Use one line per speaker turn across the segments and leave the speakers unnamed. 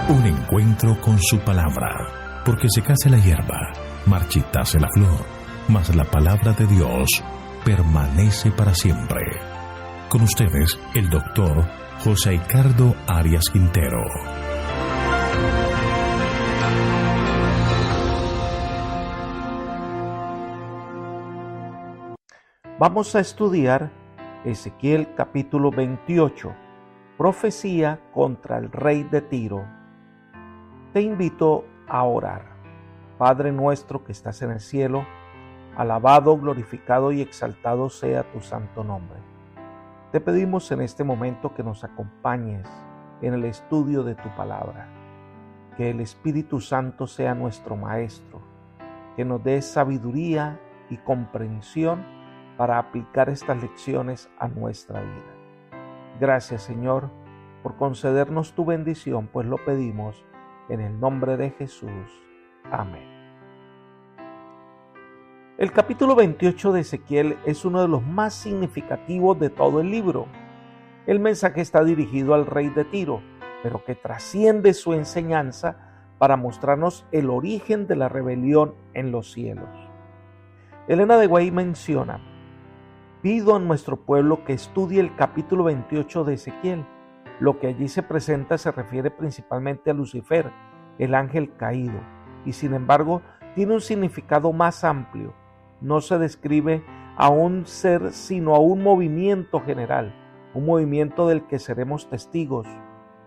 Un encuentro con su palabra, porque secase la hierba, marchitase la flor, mas la palabra de Dios permanece para siempre. Con ustedes, el doctor José Ricardo Arias Quintero.
Vamos a estudiar Ezequiel capítulo 28, profecía contra el rey de Tiro. Te invito a orar. Padre nuestro que estás en el cielo, alabado, glorificado y exaltado sea tu santo nombre. Te pedimos en este momento que nos acompañes en el estudio de tu palabra, que el Espíritu Santo sea nuestro maestro, que nos dé sabiduría y comprensión para aplicar estas lecciones a nuestra vida. Gracias, Señor, por concedernos tu bendición, pues lo pedimos en el nombre de Jesús. Amén. El capítulo 28 de Ezequiel es uno de los más significativos de todo el libro. El mensaje está dirigido al rey de Tiro, pero que trasciende su enseñanza para mostrarnos el origen de la rebelión en los cielos. Elena de White menciona: pido a nuestro pueblo que estudie el capítulo 28 de Ezequiel. Lo que allí se presenta se refiere principalmente a Lucifer, el ángel caído, y sin embargo tiene un significado más amplio. No se describe a un ser, sino a un movimiento general, un movimiento del que seremos testigos.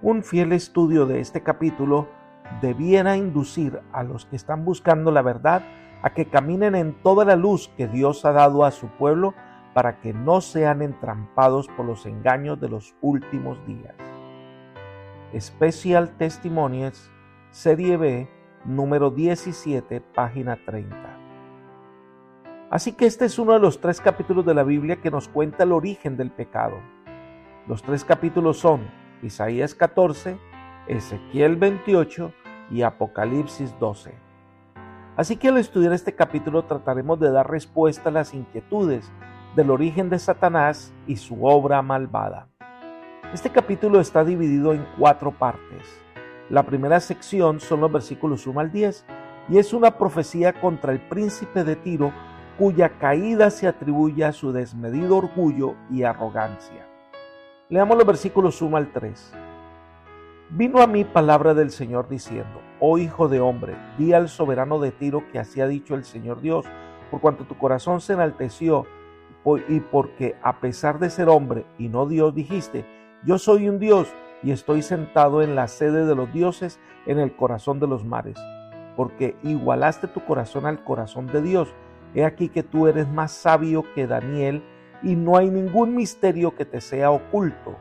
Un fiel estudio de este capítulo debiera inducir a los que están buscando la verdad a que caminen en toda la luz que Dios ha dado a su pueblo, para que no sean entrampados por los engaños de los últimos días. Special Testimonies, Serie B, número 17, página 30. Así que este es uno de los 3 capítulos de la Biblia que nos cuenta el origen del pecado. Los 3 capítulos son Isaías 14, Ezequiel 28 y Apocalipsis 12. Así que al estudiar este capítulo trataremos de dar respuesta a las inquietudes del origen de Satanás y su obra malvada. Este capítulo está dividido en 4 partes. La primera sección son los versículos 1 al 10 y es una profecía contra el príncipe de Tiro, cuya caída se atribuye a su desmedido orgullo y arrogancia. Leamos los versículos 1 al 3. Vino a mí palabra del Señor diciendo: oh hijo de hombre, di al soberano de Tiro que así ha dicho el Señor Dios, por cuanto tu corazón se enalteció y porque a pesar de ser hombre y no Dios dijiste: yo soy un Dios y estoy sentado en la sede de los dioses en el corazón de los mares, porque igualaste tu corazón al corazón de Dios. He aquí que tú eres más sabio que Daniel y no hay ningún misterio que te sea oculto.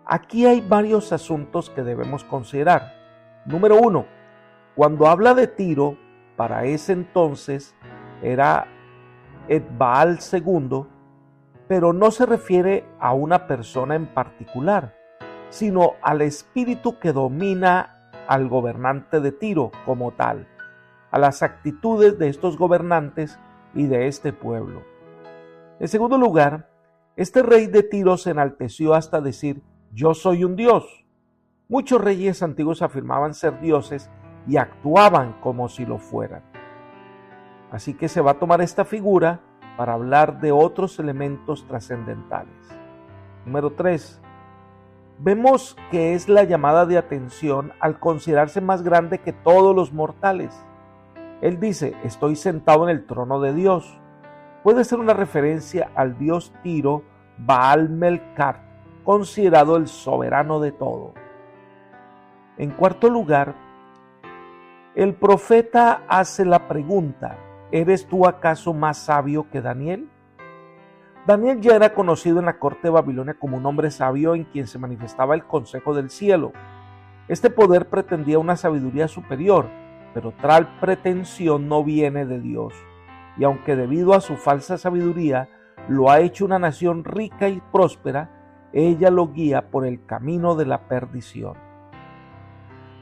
Aquí hay varios asuntos que debemos considerar. Número 1, cuando habla de Tiro, para ese entonces era Baal II, pero no se refiere a una persona en particular, sino al espíritu que domina al gobernante de Tiro como tal, a las actitudes de estos gobernantes y de este pueblo. En segundo lugar, este rey de Tiro se enalteció hasta decir: yo soy un dios. Muchos reyes antiguos afirmaban ser dioses y actuaban como si lo fueran. Así que se va a tomar esta figura para hablar de otros elementos trascendentales. Número 3. Vemos que es la llamada de atención al considerarse más grande que todos los mortales. Él dice: estoy sentado en el trono de Dios. Puede ser una referencia al dios Tiro, Baal Melkart, considerado el soberano de todo. En cuarto lugar, el profeta hace la pregunta: ¿eres tú acaso más sabio que Daniel? Daniel ya era conocido en la corte de Babilonia como un hombre sabio en quien se manifestaba el consejo del cielo. Este poder pretendía una sabiduría superior, pero tal pretensión no viene de Dios. Y aunque debido a su falsa sabiduría lo ha hecho una nación rica y próspera, ella lo guía por el camino de la perdición.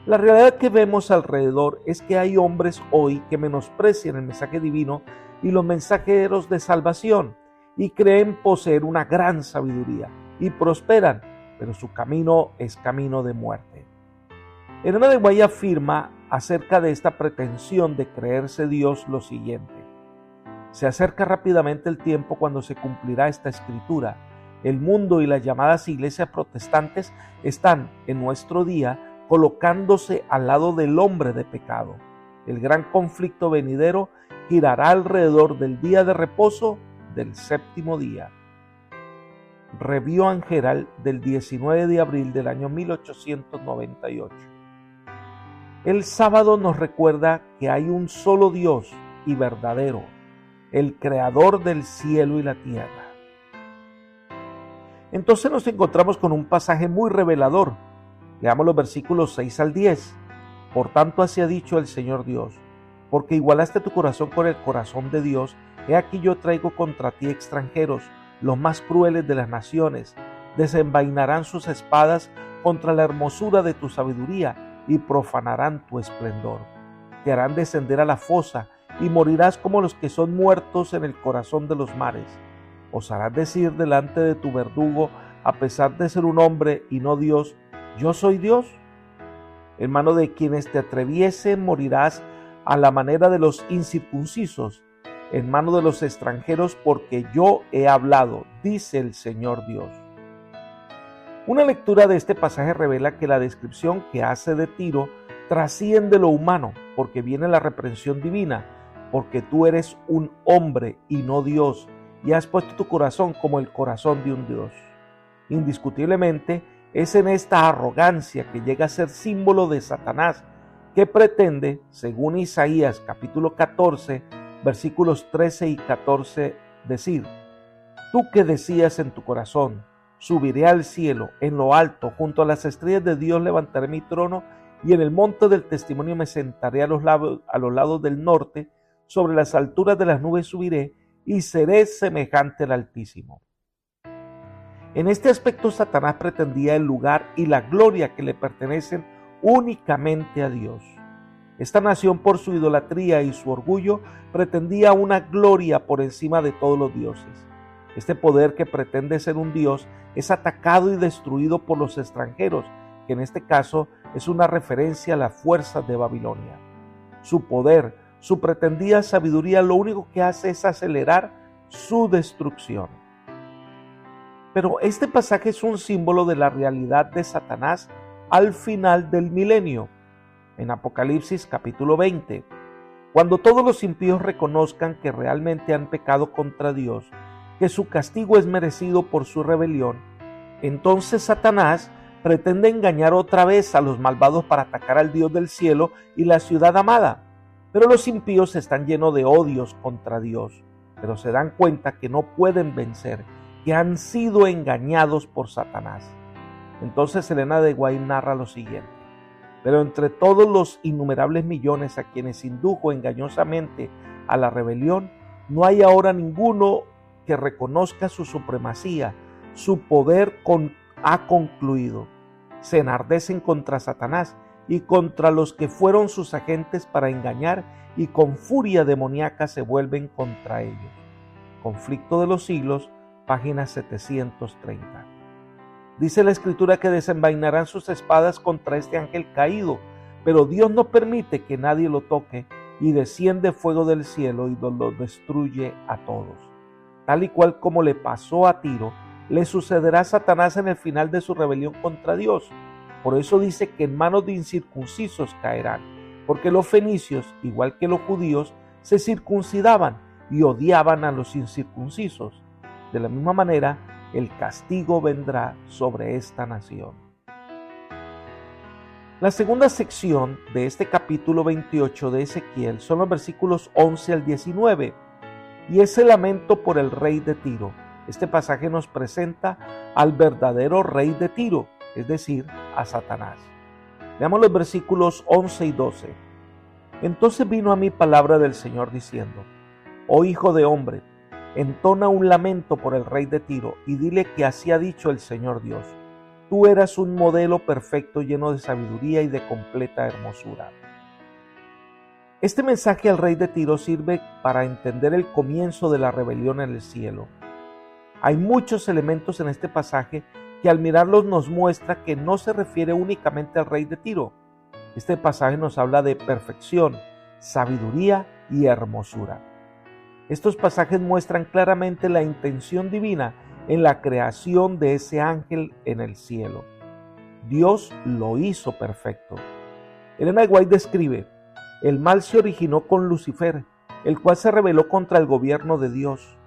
La realidad que vemos alrededor es que hay hombres hoy que menosprecian el mensaje divino y los mensajeros de salvación y creen poseer una gran sabiduría y prosperan, pero su camino es camino de muerte. Elena de White afirma acerca de esta pretensión de creerse Dios lo siguiente: se acerca rápidamente el tiempo cuando se cumplirá esta escritura. El mundo y las llamadas iglesias protestantes están en nuestro día colocándose al lado del hombre de pecado. El gran conflicto venidero girará alrededor del día de reposo del séptimo día. Review and Herald del 19 de abril del año 1898. El sábado nos recuerda que hay un solo Dios y verdadero, el creador del cielo y la tierra. Entonces nos encontramos con un pasaje muy revelador. Leamos los versículos 6 al 10. Por tanto, así ha dicho el Señor Dios: porque igualaste tu corazón con el corazón de Dios, he aquí yo traigo contra ti extranjeros, los más crueles de las naciones, desenvainarán sus espadas contra la hermosura de tu sabiduría y profanarán tu esplendor. Te harán descender a la fosa y morirás como los que son muertos en el corazón de los mares. Osarás decir delante de tu verdugo, a pesar de ser un hombre y no Dios: ¿yo soy Dios? En mano de quienes te atreviesen morirás a la manera de los incircuncisos, en mano de los extranjeros, porque yo he hablado, dice el Señor Dios. Una lectura de este pasaje revela que la descripción que hace de Tiro trasciende lo humano, porque viene la reprensión divina, porque tú eres un hombre y no Dios, y has puesto tu corazón como el corazón de un Dios. Indiscutiblemente, es en esta arrogancia que llega a ser símbolo de Satanás, que pretende, según Isaías capítulo 14, versículos 13 y 14, decir: tú que decías en tu corazón, subiré al cielo, en lo alto, junto a las estrellas de Dios levantaré mi trono, y en el monte del testimonio me sentaré a los lados del norte, sobre las alturas de las nubes subiré, y seré semejante al Altísimo. En este aspecto, Satanás pretendía el lugar y la gloria que le pertenecen únicamente a Dios. Esta nación, por su idolatría y su orgullo, pretendía una gloria por encima de todos los dioses. Este poder, que pretende ser un dios, es atacado y destruido por los extranjeros, que en este caso es una referencia a las fuerzas de Babilonia. Su poder, su pretendida sabiduría, lo único que hace es acelerar su destrucción. Pero este pasaje es un símbolo de la realidad de Satanás al final del milenio. En Apocalipsis capítulo 20, cuando todos los impíos reconozcan que realmente han pecado contra Dios, que su castigo es merecido por su rebelión, entonces Satanás pretende engañar otra vez a los malvados para atacar al Dios del cielo y la ciudad amada. Pero los impíos están llenos de odios contra Dios, pero se dan cuenta que no pueden vencer, que han sido engañados por Satanás. Entonces Elena de White narra lo siguiente: pero entre todos los innumerables millones a quienes indujo engañosamente a la rebelión, no hay ahora ninguno que reconozca su supremacía. Su poder ha concluido. Se enardecen contra Satanás y contra los que fueron sus agentes para engañar, y con furia demoníaca se vuelven contra ellos. Conflicto de los siglos, página 730. Dice la Escritura que desenvainarán sus espadas contra este ángel caído, pero Dios no permite que nadie lo toque, y desciende fuego del cielo y lo destruye a todos. Tal y cual como le pasó a Tiro, le sucederá a Satanás en el final de su rebelión contra Dios. Por eso dice que en manos de incircuncisos caerán, porque los fenicios, igual que los judíos, se circuncidaban y odiaban a los incircuncisos. De la misma manera, el castigo vendrá sobre esta nación. La segunda sección de este capítulo 28 de Ezequiel son los versículos 11 al 19, y es el lamento por el rey de Tiro. Este pasaje nos presenta al verdadero rey de Tiro, es decir, a Satanás. Veamos los versículos 11 y 12. Entonces vino a mí palabra del Señor diciendo: oh hijo de hombre, entona un lamento por el rey de Tiro y dile que así ha dicho el Señor Dios: tú eras un modelo perfecto, lleno de sabiduría y de completa hermosura. Este mensaje al rey de Tiro sirve para entender el comienzo de la rebelión en el cielo. Hay muchos elementos en este pasaje que al mirarlos nos muestra que no se refiere únicamente al rey de Tiro. Este pasaje nos habla de perfección, sabiduría y hermosura. Estos pasajes muestran claramente la intención divina en la creación de ese ángel en el cielo. Dios lo hizo perfecto. Ellen White describe: el mal se originó con Lucifer, el cual se rebeló contra el gobierno de Dios.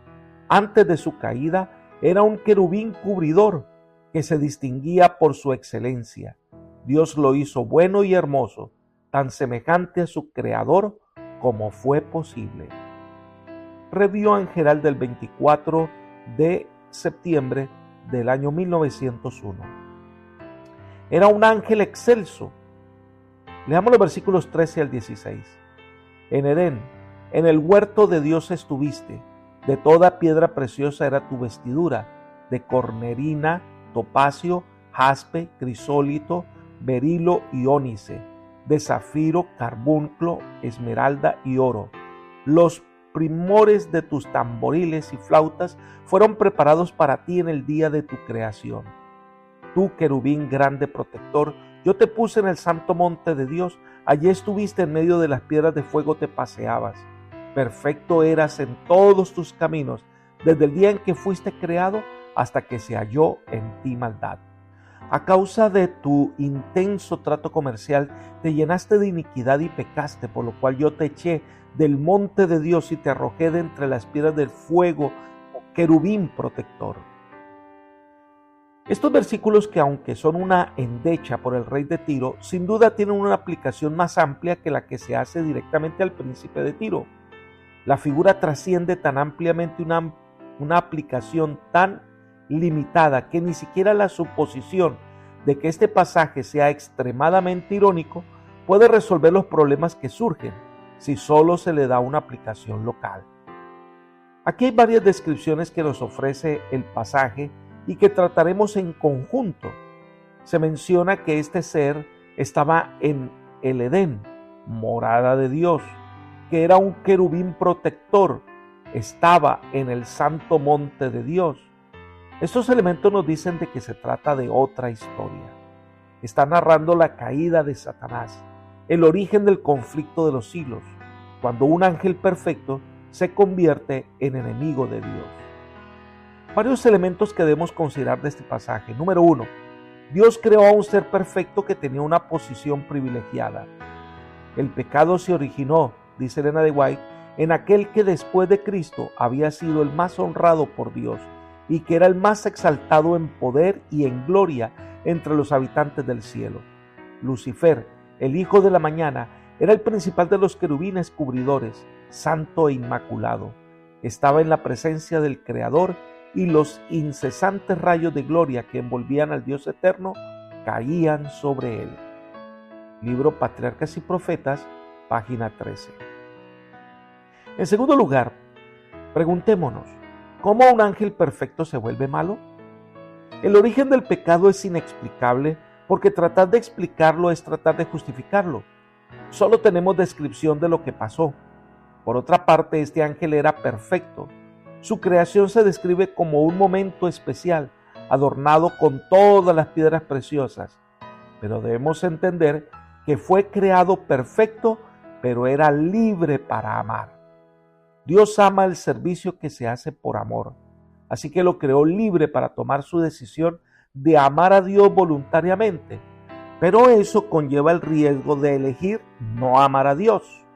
Antes de su caída, era un querubín cubridor que se distinguía por su excelencia. Dios lo hizo bueno y hermoso, tan semejante a su creador como fue posible. Review Angeral del 24 de septiembre del año 1901. Era un ángel excelso. Leamos los versículos 13 al 16. En Edén, en el huerto de Dios estuviste, de toda piedra preciosa era tu vestidura, de cornerina, topacio, jaspe, crisólito, berilo y ónice, de zafiro, carbunclo, esmeralda y oro. Los primores de tus tamboriles y flautas fueron preparados para ti en el día de tu creación. Tú, querubín grande protector, yo te puse en el santo monte de Dios, allí estuviste en medio de las piedras de fuego, te paseabas. Perfecto eras en todos tus caminos, desde el día en que fuiste creado hasta que se halló en ti maldad. A causa de tu intenso trato comercial, te llenaste de iniquidad y pecaste, por lo cual yo te eché del monte de Dios y te arrojé de entre las piedras del fuego, querubín protector. Estos versículos, que aunque son una endecha por el rey de Tiro, sin duda tienen una aplicación más amplia que la que se hace directamente al príncipe de Tiro. La figura trasciende tan ampliamente una aplicación tan limitada que ni siquiera la suposición de que este pasaje sea extremadamente irónico puede resolver los problemas que surgen si solo se le da una aplicación local. Aquí hay varias descripciones que nos ofrece el pasaje y que trataremos en conjunto. Se menciona que este ser estaba en el Edén, morada de Dios, que era un querubín protector, estaba en el santo monte de Dios. Estos elementos nos dicen de que se trata de otra historia. Está narrando la caída de Satanás, el origen del conflicto de los siglos, cuando un ángel perfecto se convierte en enemigo de Dios. Varios elementos que debemos considerar de este pasaje. Número 1. Dios creó a un ser perfecto que tenía una posición privilegiada. El pecado se originó, dice Ellen White, en aquel que después de Cristo había sido el más honrado por Dios y que era el más exaltado en poder y en gloria entre los habitantes del cielo. Lucifer, el hijo de la mañana, era el principal de los querubines cubridores, santo e inmaculado. Estaba en la presencia del Creador y los incesantes rayos de gloria que envolvían al Dios eterno caían sobre él. Libro Patriarcas y Profetas, página 13. En segundo lugar, preguntémonos, ¿cómo un ángel perfecto se vuelve malo? El origen del pecado es inexplicable porque tratar de explicarlo es tratar de justificarlo. Solo tenemos descripción de lo que pasó. Por otra parte, este ángel era perfecto. Su creación se describe como un momento especial, adornado con todas las piedras preciosas. Pero debemos entender que fue creado perfecto, pero era libre para amar. Dios ama el servicio que se hace por amor, así que lo creó libre para tomar su decisión de amar a Dios voluntariamente, pero eso conlleva el riesgo de elegir no amar a Dios.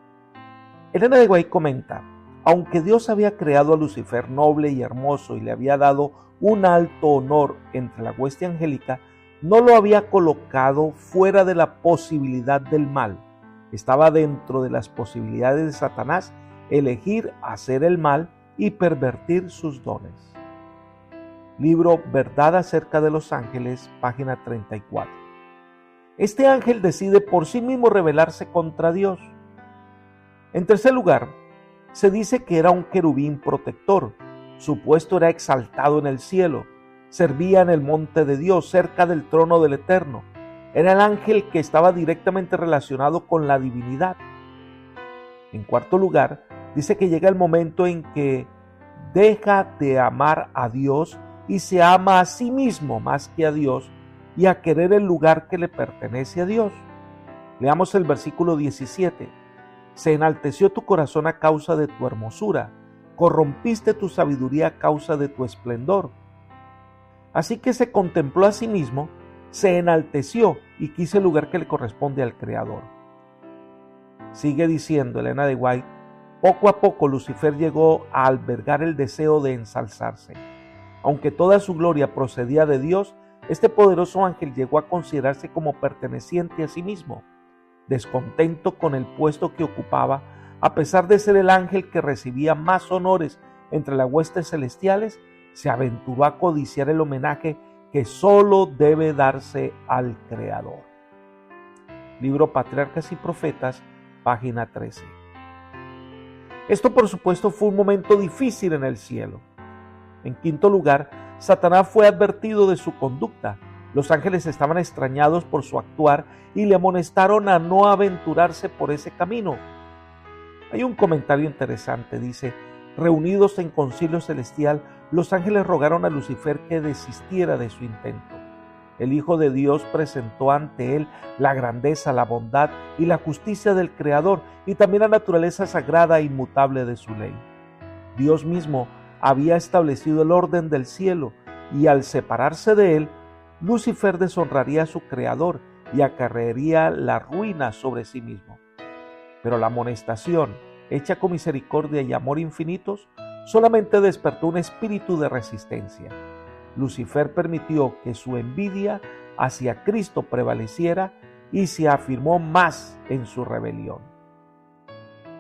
Ellen White comenta, aunque Dios había creado a Lucifer noble y hermoso y le había dado un alto honor entre la hueste angélica, no lo había colocado fuera de la posibilidad del mal. Estaba dentro de las posibilidades de Satanás elegir hacer el mal y pervertir sus dones. Libro Verdad acerca de los ángeles, página 34. Este ángel decide por sí mismo rebelarse contra Dios. En tercer lugar, se dice que era un querubín protector. Su puesto era exaltado en el cielo. Servía en el monte de Dios, cerca del trono del Eterno. Era el ángel que estaba directamente relacionado con la divinidad. En cuarto lugar, dice que llega el momento en que deja de amar a Dios y se ama a sí mismo más que a Dios y a querer el lugar que le pertenece a Dios. Leamos el versículo 17. Se enalteció tu corazón a causa de tu hermosura, corrompiste tu sabiduría a causa de tu esplendor. Así que se contempló a sí mismo, se enalteció y quiso el lugar que le corresponde al Creador. Sigue diciendo Elena de White, poco a poco Lucifer llegó a albergar el deseo de ensalzarse. Aunque toda su gloria procedía de Dios, este poderoso ángel llegó a considerarse como perteneciente a sí mismo. Descontento con el puesto que ocupaba, a pesar de ser el ángel que recibía más honores entre las huestes celestiales, se aventuró a codiciar el homenaje que solo debe darse al Creador. Libro Patriarcas y Profetas, página 13. Esto, por supuesto, fue un momento difícil en el cielo. En quinto lugar, Satanás fue advertido de su conducta. Los ángeles estaban extrañados por su actuar y le amonestaron a no aventurarse por ese camino. Hay un comentario interesante, dice, reunidos en concilio celestial, los ángeles rogaron a Lucifer que desistiera de su intento. El Hijo de Dios presentó ante él la grandeza, la bondad y la justicia del Creador y también la naturaleza sagrada e inmutable de su ley. Dios mismo había establecido el orden del cielo y al separarse de él, Lucifer deshonraría a su Creador y acarrearía la ruina sobre sí mismo. Pero la amonestación, hecha con misericordia y amor infinitos, solamente despertó un espíritu de resistencia. Lucifer permitió que su envidia hacia Cristo prevaleciera y se afirmó más en su rebelión.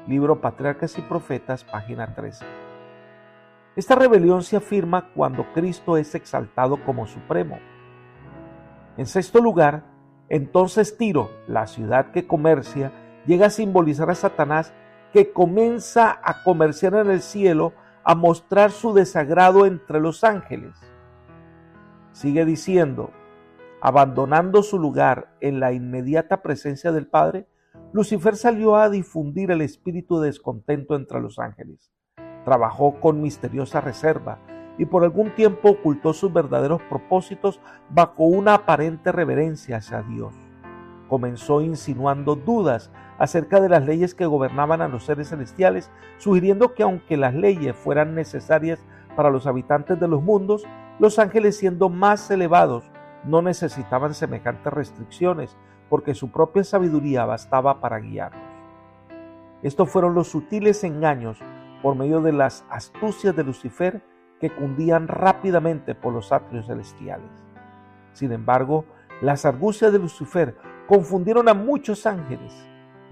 Libro Patriarcas y Profetas, página 13. Esta rebelión se afirma cuando Cristo es exaltado como supremo. En sexto lugar, entonces Tiro, la ciudad que comercia, llega a simbolizar a Satanás, que comienza a comerciar en el cielo, a mostrar su desagrado entre los ángeles. Sigue diciendo, abandonando su lugar en la inmediata presencia del Padre, Lucifer salió a difundir el espíritu de descontento entre los ángeles. Trabajó con misteriosa reserva y por algún tiempo ocultó sus verdaderos propósitos bajo una aparente reverencia hacia Dios. Comenzó insinuando dudas acerca de las leyes que gobernaban a los seres celestiales, sugiriendo que aunque las leyes fueran necesarias para los habitantes de los mundos, los ángeles, siendo más elevados, no necesitaban semejantes restricciones, porque su propia sabiduría bastaba para guiarlos. Estos fueron los sutiles engaños por medio de las astucias de Lucifer que cundían rápidamente por los atrios celestiales. Sin embargo, las argucias de Lucifer confundieron a muchos ángeles.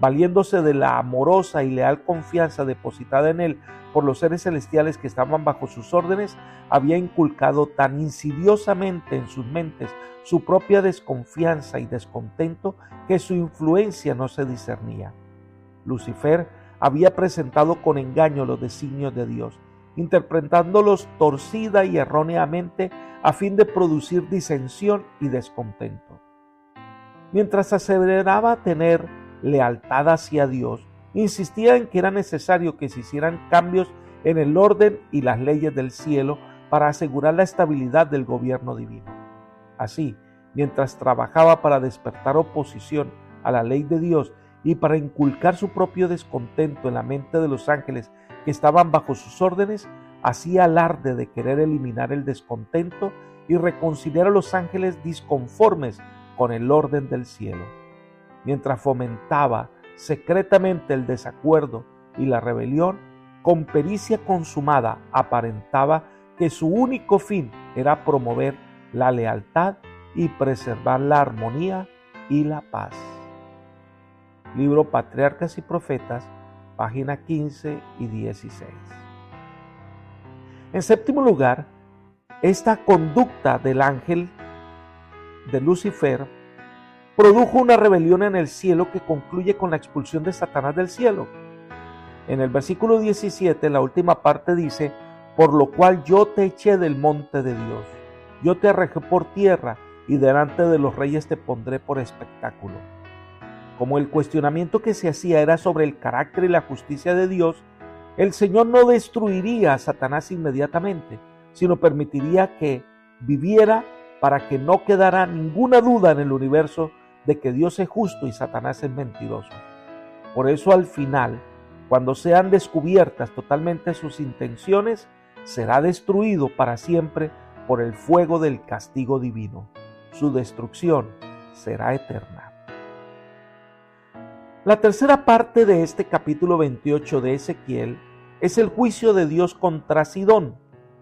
Valiéndose de la amorosa y leal confianza depositada en él por los seres celestiales que estaban bajo sus órdenes, había inculcado tan insidiosamente en sus mentes su propia desconfianza y descontento que su influencia no se discernía. Lucifer había presentado con engaño los designios de Dios, interpretándolos torcida y erróneamente a fin de producir disensión y descontento. Mientras aseveraba tener lealtad hacia Dios, insistía en que era necesario que se hicieran cambios en el orden y las leyes del cielo para asegurar la estabilidad del gobierno divino. Así, mientras trabajaba para despertar oposición a la ley de Dios y para inculcar su propio descontento en la mente de los ángeles que estaban bajo sus órdenes, hacía alarde de querer eliminar el descontento y reconciliar a los ángeles disconformes con el orden del cielo. Mientras fomentaba secretamente el desacuerdo y la rebelión, con pericia consumada aparentaba que su único fin era promover la lealtad y preservar la armonía y la paz. Libro Patriarcas y Profetas, página 15 y 16. En séptimo lugar, esta conducta del ángel de Lucifer produjo una rebelión en el cielo que concluye con la expulsión de Satanás del cielo. En el versículo 17, la última parte dice, por lo cual yo te eché del monte de Dios, yo te arrojé por tierra y delante de los reyes te pondré por espectáculo. Como el cuestionamiento que se hacía era sobre el carácter y la justicia de Dios, el Señor no destruiría a Satanás inmediatamente, sino permitiría que viviera para que no quedara ninguna duda en el universo de que Dios es justo y Satanás es mentiroso. Por eso al final, cuando sean descubiertas totalmente sus intenciones, será destruido para siempre por el fuego del castigo divino. Su destrucción será eterna. La tercera parte de este capítulo 28 de Ezequiel es el juicio de Dios contra Sidón,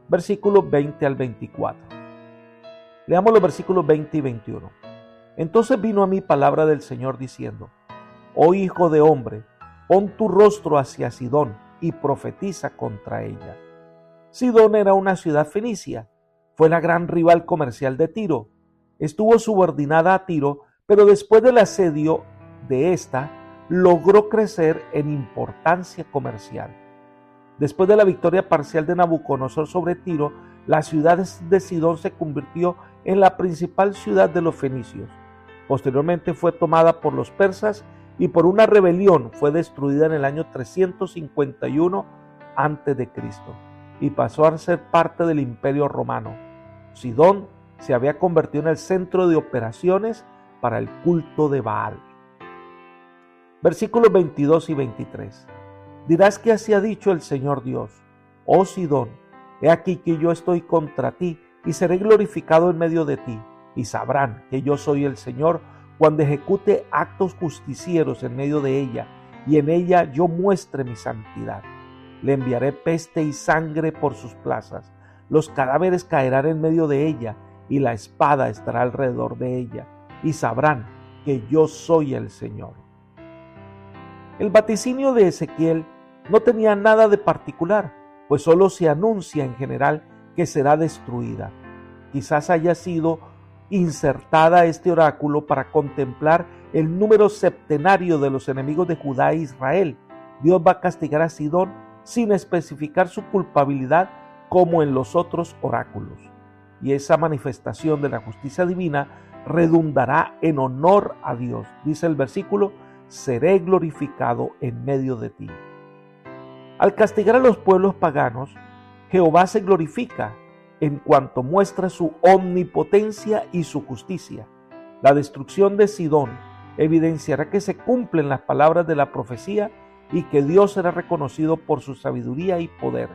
versículos 20 al 24. Leamos los versículos 20 y 21. Entonces vino a mí palabra del Señor diciendo: Oh hijo de hombre, pon tu rostro hacia Sidón y profetiza contra ella. Sidón era una ciudad fenicia, fue la gran rival comercial de Tiro. Estuvo subordinada a Tiro, pero después del asedio de esta, logró crecer en importancia comercial. Después de la victoria parcial de Nabucodonosor sobre Tiro, la ciudad de Sidón se convirtió en la principal ciudad de los fenicios. Posteriormente fue tomada por los persas y por una rebelión fue destruida en el año 351 a.C. y pasó a ser parte del Imperio Romano. Sidón se había convertido en el centro de operaciones para el culto de Baal. Versículos 22 y 23. Dirás que así ha dicho el Señor Dios: Oh Sidón, he aquí que yo estoy contra ti y seré glorificado en medio de ti, y sabrán que yo soy el Señor cuando ejecute actos justicieros en medio de ella, y en ella yo muestre mi santidad. Le enviaré peste y sangre por sus plazas, los cadáveres caerán en medio de ella, y la espada estará alrededor de ella, y sabrán que yo soy el Señor. El vaticinio de Ezequiel no tenía nada de particular, pues solo se anuncia en general que será destruida. Quizás haya sido insertada este oráculo para contemplar el número septenario de los enemigos de Judá e Israel. Dios va a castigar a Sidón sin especificar su culpabilidad como en los otros oráculos. Y esa manifestación de la justicia divina redundará en honor a Dios. Dice el versículo: seré glorificado en medio de ti. Al castigar a los pueblos paganos, Jehová se glorifica en cuanto muestra su omnipotencia y su justicia. La destrucción de Sidón evidenciará que se cumplen las palabras de la profecía y que Dios será reconocido por su sabiduría y poder,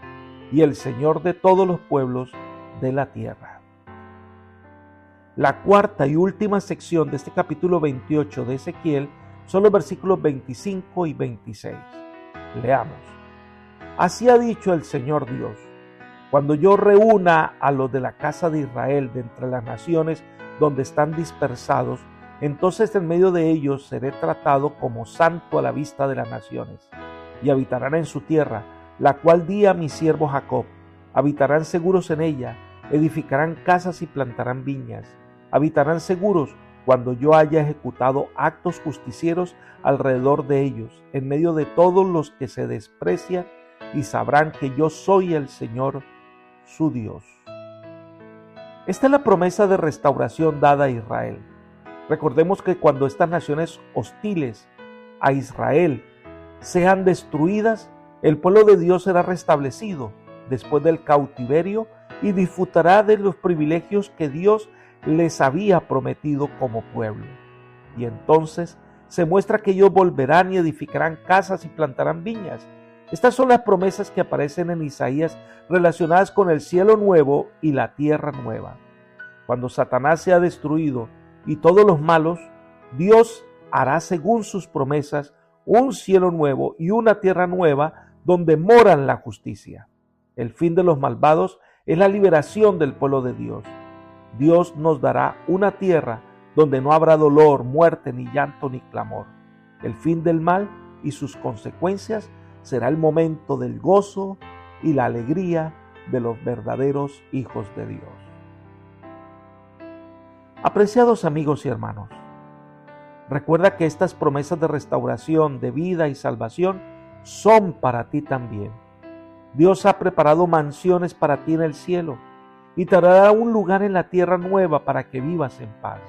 y el Señor de todos los pueblos de la tierra. La cuarta y última sección de este capítulo 28 de Ezequiel son los versículos 25 y 26. Leamos. Así ha dicho el Señor Dios: cuando yo reúna a los de la casa de Israel de entre las naciones donde están dispersados, entonces en medio de ellos seré tratado como santo a la vista de las naciones, y habitarán en su tierra, la cual di a mi siervo Jacob. Habitarán seguros en ella, edificarán casas y plantarán viñas. Habitarán seguros cuando yo haya ejecutado actos justicieros alrededor de ellos, en medio de todos los que se desprecian, y sabrán que yo soy el Señor, su Dios. Esta es la promesa de restauración dada a Israel. Recordemos que cuando estas naciones hostiles a Israel sean destruidas, el pueblo de Dios será restablecido después del cautiverio y disfrutará de los privilegios que Dios les había prometido como pueblo. Y entonces se muestra que ellos volverán y edificarán casas y plantarán viñas. Estas son las promesas que aparecen en Isaías relacionadas con el cielo nuevo y la tierra nueva. Cuando Satanás sea destruido y todos los malos, Dios hará según sus promesas un cielo nuevo y una tierra nueva donde moran la justicia. El fin de los malvados es la liberación del pueblo de Dios. Dios nos dará una tierra donde no habrá dolor, muerte, ni llanto, ni clamor. El fin del mal y sus consecuencias será el momento del gozo y la alegría de los verdaderos hijos de Dios. Apreciados amigos y hermanos, recuerda que estas promesas de restauración, de vida y salvación son para ti también. Dios ha preparado mansiones para ti en el cielo y te dará un lugar en la tierra nueva para que vivas en paz.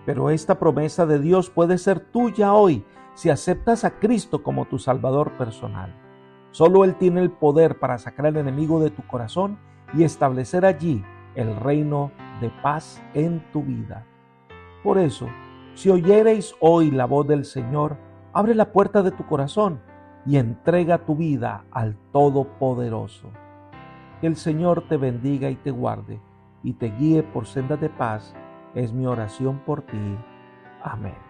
Pero esta promesa de Dios puede ser tuya hoy si aceptas a Cristo como tu Salvador personal. Solo Él tiene el poder para sacar al enemigo de tu corazón y establecer allí el reino de paz en tu vida. Por eso, Si oyereis hoy la voz del Señor, abre la puerta de tu corazón y entrega tu vida al Todopoderoso. Que el Señor te bendiga y te guarde y te guíe por sendas de paz, es mi oración por ti. Amén.